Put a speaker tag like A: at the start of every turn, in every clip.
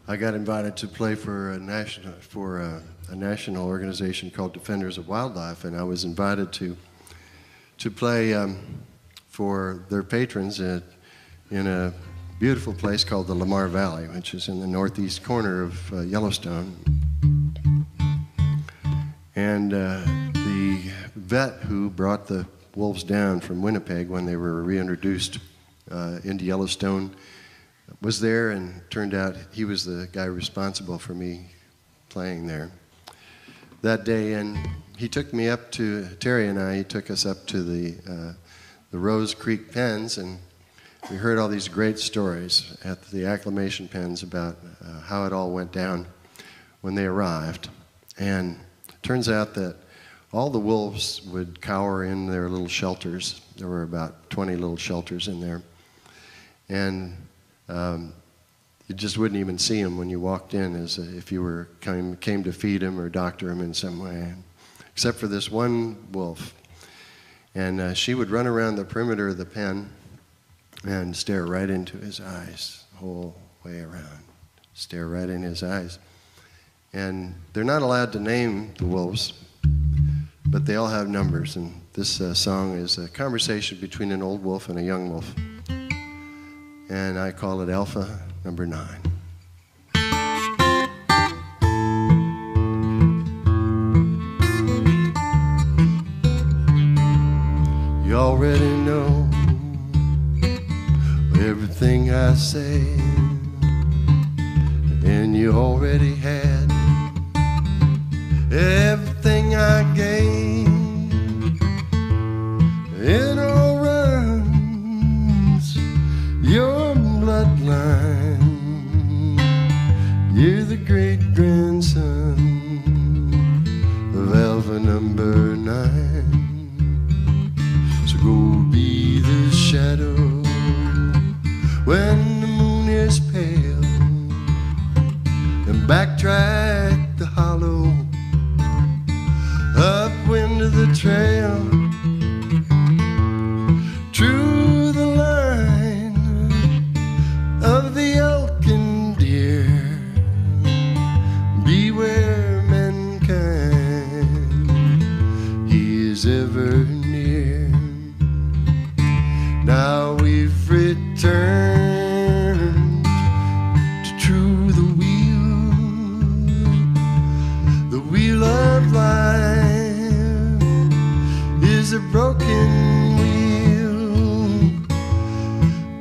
A: I got invited to play for a national organization called Defenders of Wildlife, and I was invited to play for their patrons in a beautiful place called the Lamar Valley, which is in the northeast corner of Yellowstone. And the vet who brought the wolves down from Winnipeg when they were reintroduced into Yellowstone was there, and turned out he was the guy responsible for me playing there that day. And he took me up to, Terry and he took us up to the Rose Creek pens, and we heard all these great stories at the acclimation pens about how it all went down when they arrived. And it turns out that all the wolves would cower in their little shelters. There were about 20 little shelters in there. And you just wouldn't even see them when you walked in, as if you came to feed them or doctor them in some way, except for this one wolf. And she would run around the perimeter of the pen and stare right into his eyes the whole way around, stare right in his eyes. And they're not allowed to name the wolves, but they all have numbers. And this song is a conversation between an old wolf and a young wolf. And I call it Alpha number 9. You already know everything I say, and you already had everything I gave. It all runs your bloodline. You're the great grandson of Alpha number 9. So go be the shadow when the moon is pale, and backtrack the hollow upwind of the trail. True the line of the elk and deer, beware mankind, he is ever near. Now we've returned to true the wheel of life is a broken wheel.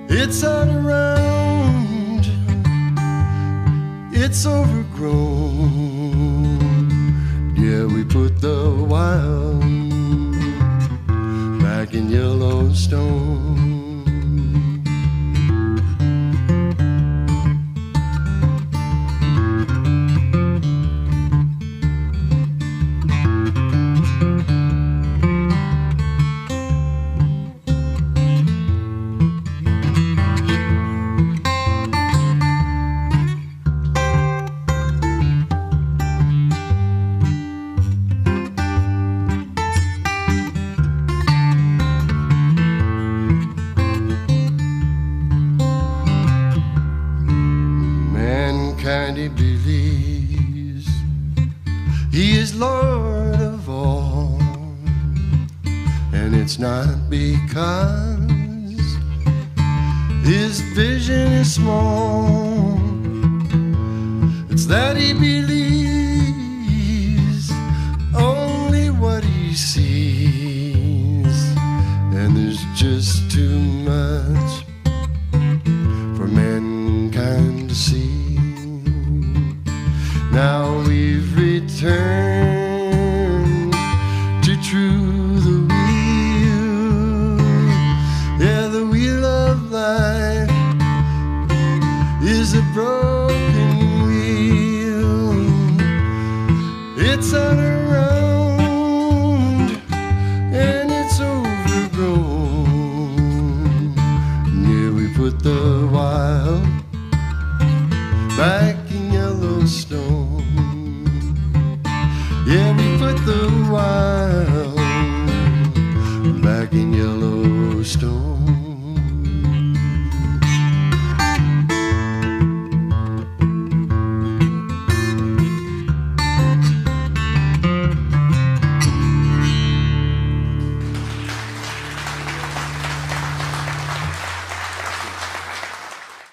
A: It's all around, it's overgrown. Yeah, we put the wild back in Yellowstone. He believes he is Lord of all, and it's not because his vision is small. It's that he believes only what he sees, and there's just too much for mankind to see. Now we've returned to true the wheel. Yeah, the wheel of life is a broken wheel. It's on around and it's overgrown. Yeah, we put the wild back